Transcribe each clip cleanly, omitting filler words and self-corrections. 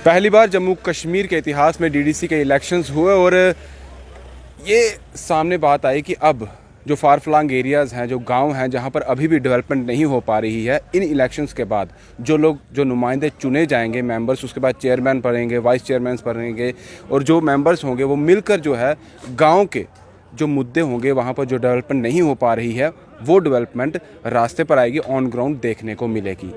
पहली बार जम्मू कश्मीर के इतिहास में डीडीसी के इलेक्शंस हुए और ये सामने बात आई कि अब जो फार फ्लंग एरियाज़ हैं, जो गांव हैं, जहां पर अभी भी डेवलपमेंट नहीं हो पा रही है, इन इलेक्शंस के बाद जो नुमाइंदे चुने जाएंगे मेंबर्स, उसके बाद चेयरमैन बनेंगे, वाइस चेयरमैन बनेंगे और जो मेंबर्स होंगे वो मिलकर जो है गाँव के जो मुद्दे होंगे, वहाँ पर जो डेवलपमेंट नहीं हो पा रही है, वो डेवलपमेंट रास्ते पर आएगी, ऑन ग्राउंड देखने को मिलेगी।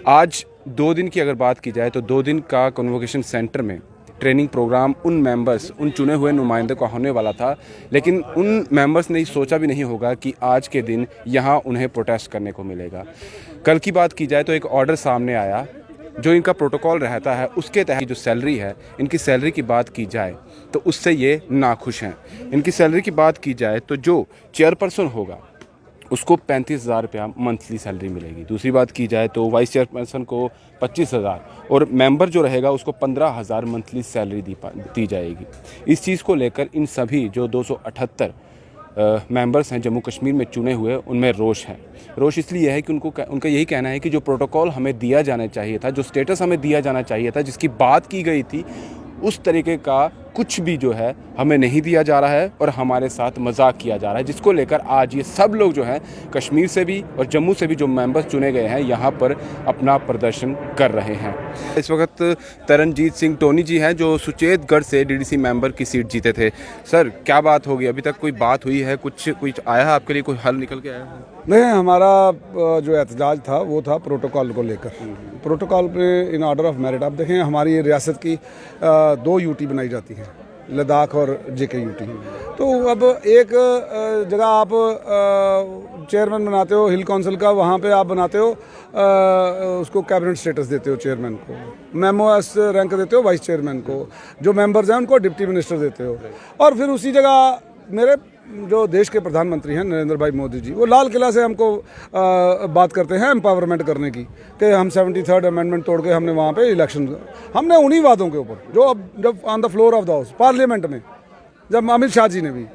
आज 2 दिन की अगर बात की जाए तो 2 दिन का कन्वोकेशन सेंटर में ट्रेनिंग प्रोग्राम उन मेंबर्स, उन चुने हुए नुमाइंदों का होने वाला था, लेकिन उन मेंबर्स ने सोचा भी नहीं होगा कि आज के दिन यहाँ उन्हें प्रोटेस्ट करने को मिलेगा। कल की बात की जाए तो एक ऑर्डर सामने आया, जो इनका प्रोटोकॉल रहता है उसके तहत जो सैलरी है, इनकी सैलरी की बात की जाए तो उससे ये नाखुश हैं। इनकी सैलरी की बात की जाए तो जो चेयरपर्सन होगा उसको 35,000 रुपया मंथली सैलरी मिलेगी। दूसरी बात की जाए तो वाइस चेयरपर्सन को 25,000 और मेंबर जो रहेगा उसको 15,000 मंथली सैलरी दी जाएगी। इस चीज़ को लेकर इन सभी जो 278 मेंबर्स हैं जम्मू कश्मीर में चुने हुए, उनमें रोष है। रोष इसलिए है कि उनका यही कहना है कि जो प्रोटोकॉल हमें दिया जाना चाहिए था, जो स्टेटस हमें दिया जाना चाहिए था, जिसकी बात की गई थी, उस तरीके का कुछ भी जो है हमें नहीं दिया जा रहा है और हमारे साथ मजाक किया जा रहा है, जिसको लेकर आज ये सब लोग जो हैं कश्मीर से भी और जम्मू से भी जो मेंबर्स चुने गए हैं यहाँ पर अपना प्रदर्शन कर रहे हैं। इस वक्त तरनजीत सिंह टोनी जी हैं जो सुचेतगढ़ से डीडीसी मेंबर की सीट जीते थे। सर, क्या बात होगी? अभी तक कोई बात हुई है? कुछ आया है आपके लिए? कोई हल निकल के आया है? नहीं, हमारा जो एहतजाज था वो था प्रोटोकॉल को लेकर। प्रोटोकॉल पे इन ऑर्डर ऑफ मेरिट आप देखें, हमारी रियासत की 2 यूटी बनाई जाती हैं, लद्दाख और जेके यूटी। तो अब एक जगह आप चेयरमैन बनाते हो हिल काउंसिल का, वहाँ पे आप बनाते हो उसको कैबिनेट स्टेटस देते हो, चेयरमैन को मेमो एस रैंक देते हो, वाइस चेयरमैन को जो मेंबर्स हैं उनको डिप्टी मिनिस्टर देते हो। और फिर उसी जगह मेरे जो देश के प्रधानमंत्री हैं नरेंद्र भाई मोदी जी, वो लाल किला से हमको बात करते हैं एम्पावरमेंट करने की, कि हम 73rd अमेंडमेंट तोड़ के हमने वहाँ पे इलेक्शन, हमने उन्हीं वादों के ऊपर जो अब जब on the floor of the house parliament में जब अमित शाह जी ने भी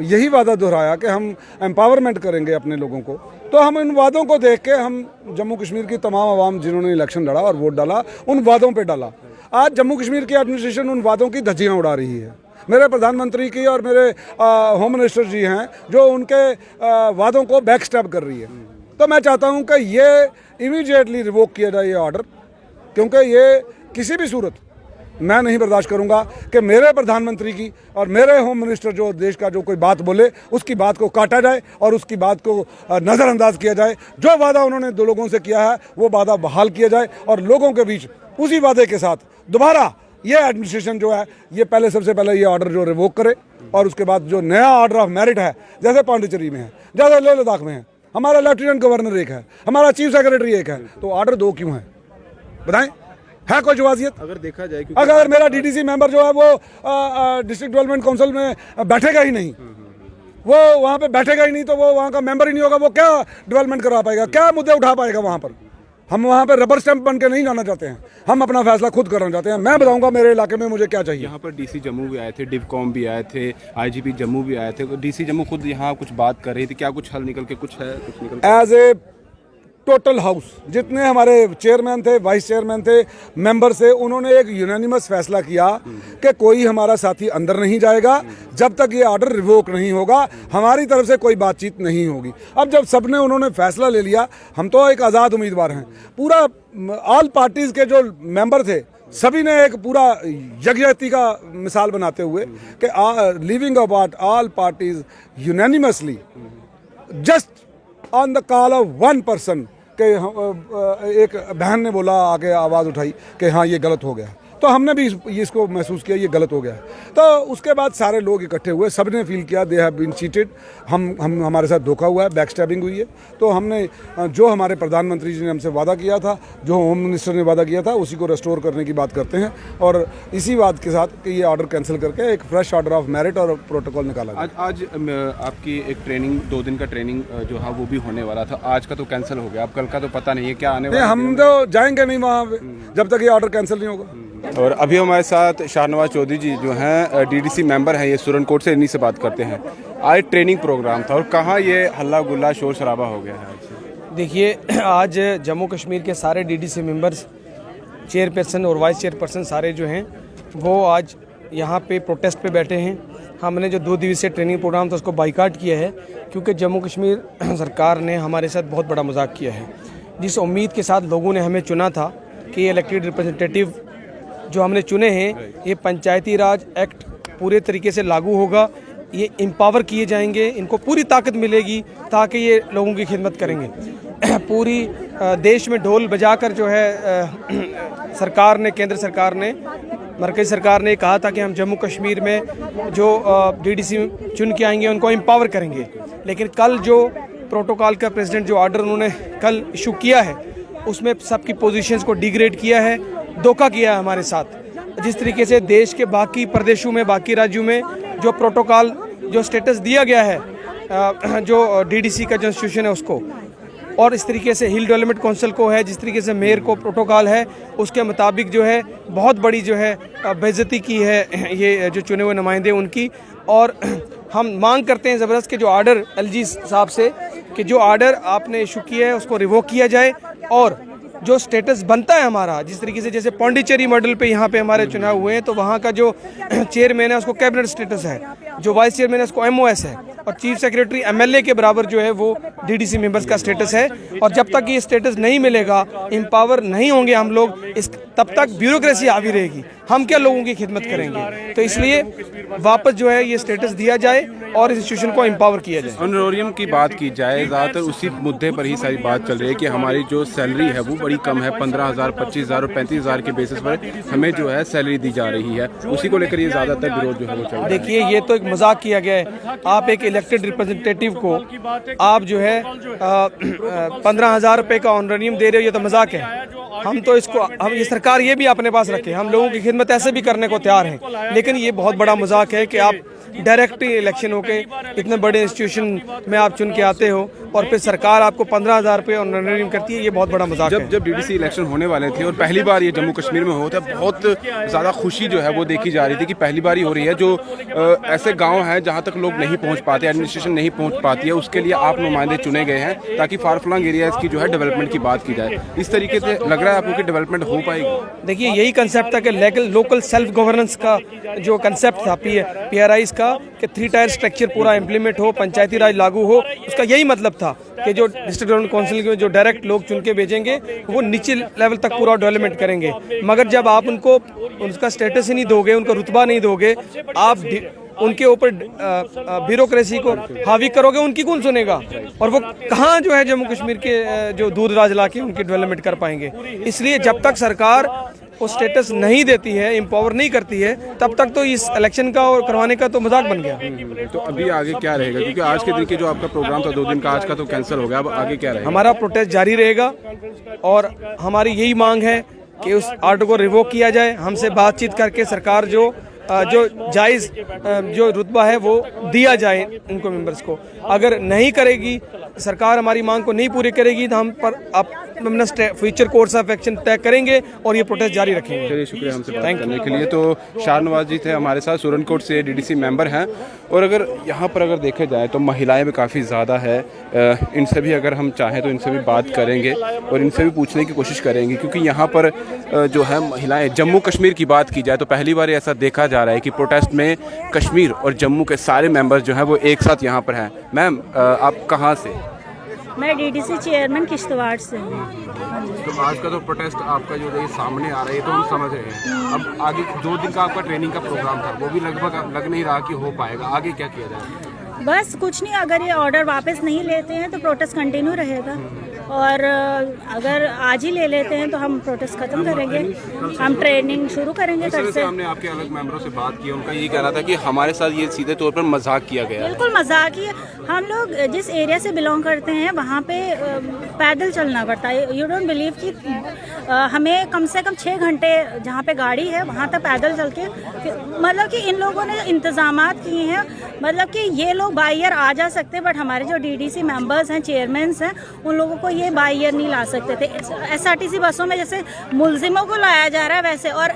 यही वादा दोहराया कि हम एम्पावरमेंट करेंगे अपने लोगों को, तो हम इन वादों को देख के हम जम्मू कश्मीर की तमाम आवाम जिन्होंने इलेक्शन लड़ा और वोट डाला, उन वादों पर डाला। आज जम्मू कश्मीर की एडमिनिस्ट्रेशन उन वादों की धज्जियाँ उड़ा रही है। मेरे प्रधानमंत्री की और मेरे होम मिनिस्टर जी हैं जो उनके वादों को बैक स्टेप कर रही है। तो मैं चाहता हूं कि ये इमीडिएटली रिवोक किया जाए ये ऑर्डर, क्योंकि ये किसी भी सूरत मैं नहीं बर्दाश्त करूंगा कि मेरे प्रधानमंत्री की और मेरे होम मिनिस्टर जो देश का जो कोई बात बोले उसकी बात को काटा जाए और उसकी बात को नज़रअंदाज किया जाए। जो वादा उन्होंने 2 लोगों से किया है वो वादा बहाल किया जाए और लोगों के बीच उसी वादे के साथ दोबारा ये एडमिनिस्ट्रेशन जो है ये पहले सबसे पहले ये ऑर्डर जो रिवोक करे और उसके बाद जो नया ऑर्डर ऑफ मेरिट है, जैसे पांडिचेरी में है, जैसे लेह लद्दाख में है, हमारा लेफ्टिनेंट गवर्नर एक है, हमारा चीफ सेक्रेटरी एक है, तो ऑर्डर 2 क्यों है? बताएं, है कोई जवाजियत? अगर देखा जाए अगर मेरा डीडीसी मेंबर जो है वो डिस्ट्रिक्ट डेवलपमेंट काउंसिल में बैठेगा ही नहीं, वो वहाँ पे बैठेगा ही नहीं, तो वो वहाँ का मेंबर ही नहीं होगा, वो क्या डेवलपमेंट करवा पाएगा, क्या मुद्दे उठा पाएगा वहाँ पर? हम वहाँ पे रबर स्टैंप बन के नहीं जाना चाहते हैं, हम अपना फैसला खुद करना चाहते हैं। मैं बताऊंगा मेरे इलाके में मुझे क्या चाहिए। यहाँ पर डीसी जम्मू भी आए थे, डिवकॉम भी आए थे, आईजीपी जम्मू भी आए थे। डीसी जम्मू खुद यहाँ कुछ बात कर रही थी, क्या कुछ हल निकल के कुछ है? कुछ निकल के एज ए टोटल हाउस जितने हमारे चेयरमैन थे, वाइस चेयरमैन थे, मेंबर से, उन्होंने एक यूनानिमस फैसला किया कि कोई हमारा साथी अंदर नहीं जाएगा जब तक ये ऑर्डर रिवोक नहीं होगा, हमारी तरफ से कोई बातचीत नहीं होगी। अब जब सबने उन्होंने फैसला ले लिया, हम तो एक आज़ाद उम्मीदवार हैं। पूरा ऑल पार्टीज़ के जो मेंबर थे सभी ने एक पूरा यज्ञति का मिसाल बनाते हुए कि leaving about all parties unanimously just on the call of 1 person के एक बहन ने बोला, आके आवाज़ उठाई कि हाँ ये गलत हो गया, तो हमने भी इसको महसूस किया ये गलत हो गया। तो उसके बाद सारे लोग इकट्ठे हुए, सब ने फील किया दे हैव बीन चीटेड, हम हमारे साथ धोखा हुआ है, बैक स्टैबिंग हुई है। तो हमने जो हमारे प्रधानमंत्री जी ने हमसे वादा किया था, जो होम मिनिस्टर ने वादा किया था, उसी को रेस्टोर करने की बात करते हैं और इसी बात के साथ कि ये ऑर्डर कैंसिल करके एक फ्रेश ऑर्डर ऑफ मेरिट और प्रोटोकॉल निकाला गया। आज आपकी एक ट्रेनिंग, 2 दिन का ट्रेनिंग जो है वो भी होने वाला था, आज का तो कैंसिल हो गया। अब कल का तो पता नहीं है क्या आने वाला है। हम तो जाएंगे नहीं वहाँ पे जब तक ये ऑर्डर कैंसिल नहीं होगा। और अभी हमारे साथ शाहनवाज चौधरी जी जो हैं डीडीसी मेंबर हैं, ये सुरनकोट से, इन्हीं से बात करते हैं। आज ट्रेनिंग प्रोग्राम था और कहाँ ये हल्ला गुल्ला शोर शराबा हो गया है? देखिए, आज जम्मू कश्मीर के सारे डीडीसी मेंबर्स चेयरपर्सन और वाइस चेयरपर्सन सारे जो हैं वो आज यहाँ पे प्रोटेस्ट पे बैठे हैं। हमने जो 2 दिवसीय ट्रेनिंग प्रोग्राम था उसको बाइकाट किया है क्योंकि जम्मू कश्मीर सरकार ने हमारे साथ बहुत बड़ा मजाक किया है। जिस उम्मीद के साथ लोगों ने हमें चुना था कि ये इलेक्टेड रिप्रेजेंटेटिव जो हमने चुने हैं ये पंचायती राज एक्ट पूरे तरीके से लागू होगा, ये एम्पावर किए जाएंगे, इनको पूरी ताकत मिलेगी ताकि ये लोगों की खिदमत करेंगे। पूरी देश में ढोल बजाकर जो है सरकार ने, केंद्र सरकार ने, मरकज़ी सरकार ने कहा था कि हम जम्मू कश्मीर में जो डीडीसी चुन के आएंगे उनको एम्पावर करेंगे। लेकिन कल जो प्रोटोकॉल का प्रेसिडेंट जो ऑर्डर उन्होंने कल इशू किया है उसमें सबकी पोजीशंस को डिग्रेड किया है, धोखा किया है हमारे साथ। जिस तरीके से देश के बाकी प्रदेशों में, बाकी राज्यों में जो प्रोटोकॉल, जो स्टेटस दिया गया है जो डीडीसी का जो इंस्टीट्यूशन है उसको, और इस तरीके से हिल डेवलपमेंट काउंसिल को है, जिस तरीके से मेयर को प्रोटोकॉल है उसके मुताबिक जो है बहुत बड़ी जो है बेइज्जती की है ये जो चुने हुए नुमाइंदे उनकी। और हम मांग करते हैं ज़बरदस्त कि जो ऑर्डर एलजी साहब से कि जो ऑर्डर आपने इशू किया है उसको रिवोक किया जाए और जो स्टेटस बनता है हमारा, जिस तरीके से जैसे पौंडीचेरी मॉडल पे यहाँ पे हमारे चुनाव हुए हैं तो वहाँ का जो चेयरमैन है उसको कैबिनेट स्टेटस है, जो वाइस चेयरमैन है उसको एमओएस है और चीफ सेक्रेटरी एमएलए के बराबर जो है वो डीडीसी मेंबर्स का स्टेटस है। और जब तक ये स्टेटस नहीं मिलेगा, एम्पावर नहीं होंगे हम लोग, इस तब तक ब्यूरोक्रेसी हावी रहेगी, हम क्या लोगों की खिदमत करेंगे। तो इसलिए वापस जो है ये स्टेटस दिया जाए और इस इंस्टीट्यूशन को एम्पावर किया जाए। ऑनरोरियम की बात की जाए, ज़्यादातर उसी मुद्दे पर ही सारी बात चल रही है कि हमारी जो सैलरी है वो बड़ी कम है, 15,000, 25,000 और 35,000 के बेसिस पर हमें जो है सैलरी दी जा रही है, उसी को लेकर ये ज़्यादातर विरोध जो है वो चल रहा है। देखिए ये तो एक मजाक किया गया है। आप एक इलेक्टेड रिप्रेजेंटेटिव को आप जो है 15,000 रुपये का ऑनरोरियम दे रहे हो, ये तो मजाक है। हम तो इसको, हम ये सरकार ये भी अपने पास रखे, हम लोगों की खिदमत ऐसे भी करने को तैयार हैं, लेकिन ये बहुत बड़ा मजाक है कि आप डायरेक्ट इलेक्शन होके इतने बड़े इंस्टीट्यूशन में आप चुन के आते हो और फिर सरकार आपको 15,000 रुपये ऑनरोरियम करती है, ये बहुत बड़ा मजाक है। जब डीडीसी इलेक्शन होने वाले थे और पहली बार ये जम्मू कश्मीर में होता है, बहुत ज़्यादा खुशी जो है वो देखी जा रही थी कि पहली बार ही हो रही है। जो ऐसे गाँव हैं जहाँ तक लोग नहीं पहुँच पाते, एडमिनिस्ट्रेशन नहीं पहुँच पाती है, उसके लिए आप नुमाइंदे चुने गए हैं ताकि फार फ्लंग एरियाज़ की जो है डेवलपमेंट की बात की जाए। इस तरीके से लग रहा है आपको कि डेवलपमेंट हो पाएगी? देखिए यही कंसेप्ट था कि लोकल सेल्फ गवर्नेंस का जो कंसेप्ट था PRIs का कि 3 टायर स्ट्रक्चर पूरा इम्प्लीमेंट हो, पंचायती राज लागू हो, उसका यही मतलब था कि जो डिस्ट्रिक्ट डेवलपमेंट काउंसिल के जो डायरेक्ट लोग चुन के भेजेंगे वो नीचे लेवल तक पूरा डेवलपमेंट करेंगे। मगर जब आप उनको उनका स्टेटस ही नहीं दोगे, उनका रुतबा नहीं दोगे, आप उनके ऊपर ब्यूरोक्रेसी को हावी करोगे, उनकी कौन सुनेगा? और वो कहाँ जो है जम्मू कश्मीर के जो दूर दराज इलाके उनकी डेवलपमेंट कर पाएंगे। इसलिए जब तक सरकार वो स्टेटस नहीं देती है, एम्पावर नहीं करती है, तब तक तो इस इलेक्शन का और करवाने का तो मजाक बन गया। तो अभी आगे क्या रहेगा? क्योंकि आज के दिन के जो आपका प्रोग्राम था 2 दिन का, आज का तो कैंसिल हो गया, अब आगे क्या रहेगा? हमारा प्रोटेस्ट जारी रहेगा और हमारी यही मांग है कि उस ऑर्डर को रिवोक किया जाए। हमसे बातचीत करके सरकार जो जायज़ जो रुतबा है वो दिया जाए इनको मेंबर्स को। अगर नहीं करेगी सरकार, हमारी मांग को नहीं पूरी करेगी, तो हम पर अपना फ्यूचर कोर्स ऑफ एक्शन तय करेंगे और ये प्रोटेस्ट जारी रखेंगे। चलिए, शुक्रिया हमसे बात करने के लिए। तो शाहनवाज जी थे हमारे साथ, सुरनकोट से डीडीसी मेंबर हैं। और अगर यहाँ पर अगर देखे जाए तो महिलाएं भी काफ़ी ज़्यादा है, इनसे भी अगर हम चाहें तो इनसे भी बात करेंगे और इनसे भी पूछने की कोशिश करेंगे, क्योंकि यहाँ पर जो है महिलाएं, जम्मू कश्मीर की बात की जाए तो पहली बार ऐसा देखा जा रहा है कि प्रोटेस्ट में कश्मीर और जम्मू के सारे मेंबर्स जो हैं वो एक साथ यहाँ पर हैं। मैम, आप कहाँ से? मैं डीडीसी चेयरमैन किश्तवाड़ से हूँ। तो आज का तो प्रोटेस्ट आपका जो है सामने आ रहा है तो हम समझ रहे हैं। अब आगे 2 दिन का आपका ट्रेनिंग का प्रोग्राम था, वो भी लगभग लग नहीं रहा कि हो पाएगा। आगे क्या किया जाए? बस कुछ नहीं, अगर ये ऑर्डर वापस नहीं लेते हैं तो प्रोटेस्ट कंटिन्यू रहेगा और अगर आज ही ले लेते हैं तो हम प्रोटेस्ट खत्म करेंगे, हम ट्रेनिंग शुरू करेंगे कल से। हमने आपके अलग मेंबरों से बात की, उनका ये कहना था कि हमारे साथ ये सीधे तौर पर मजाक किया गया है। बिल्कुल मजाक ही है। हम लोग जिस एरिया से बिलोंग करते हैं वहाँ पे पैदल चलना पड़ता है। यू डोंट बिलीव कि हमें कम से कम 6 घंटे जहाँ पे गाड़ी है वहाँ तक पैदल चल के, मतलब कि इन लोगों ने इंतजामात किए हैं, मतलब कि ये लोग बाई ईयर आ जा सकते हैं, बट हमारे जो डीडीसी मेंबर्स हैं, चेयरमैन्स हैं, उन लोगों को ये बाई ईयर नहीं ला सकते थे। एसआरटीसी बसों में जैसे मुलजिमों को लाया जा रहा है वैसे, और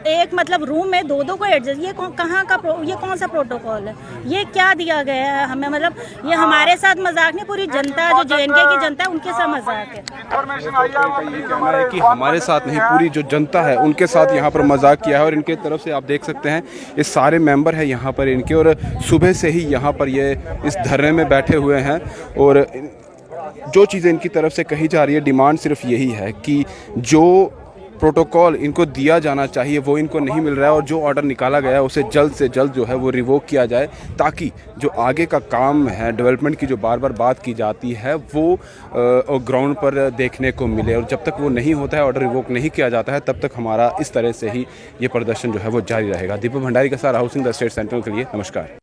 एक मतलब रूम में 2-2 को एडजस्ट, ये कहाँ का ये कौन सा प्रोटोकॉल है? ये क्या दिया गया है हमें? मतलब ये हमारे साथ मजाक नहीं, पूरी जनता जो JNK की जनता है उनके साथ मजाक है। ये कहना है कि हमारे साथ नहीं, पूरी जो जनता है उनके साथ यहाँ पर मजाक किया है। और इनके तरफ से आप देख सकते हैं ये सारे मेंबर हैं यहाँ पर इनके, और सुबह से ही यहाँ पर ये इस धरने में बैठे हुए हैं। और जो चीज़ें इनकी तरफ से कही जा रही है, डिमांड सिर्फ यही है कि जो प्रोटोकॉल इनको दिया जाना चाहिए वो इनको नहीं मिल रहा है, और जो ऑर्डर निकाला गया है उसे जल्द से जल्द जो है वो रिवोक किया जाए, ताकि जो आगे का काम है डेवलपमेंट की जो बार बार बात की जाती है वो ग्राउंड पर देखने को मिले। और जब तक वो नहीं होता है, ऑर्डर रिवोक नहीं किया जाता है, तब तक हमारा इस तरह से ही ये प्रदर्शन जो है वो जारी रहेगा। दीपक भंडारी के साथ Rahul Singh, the state central के लिए नमस्कार।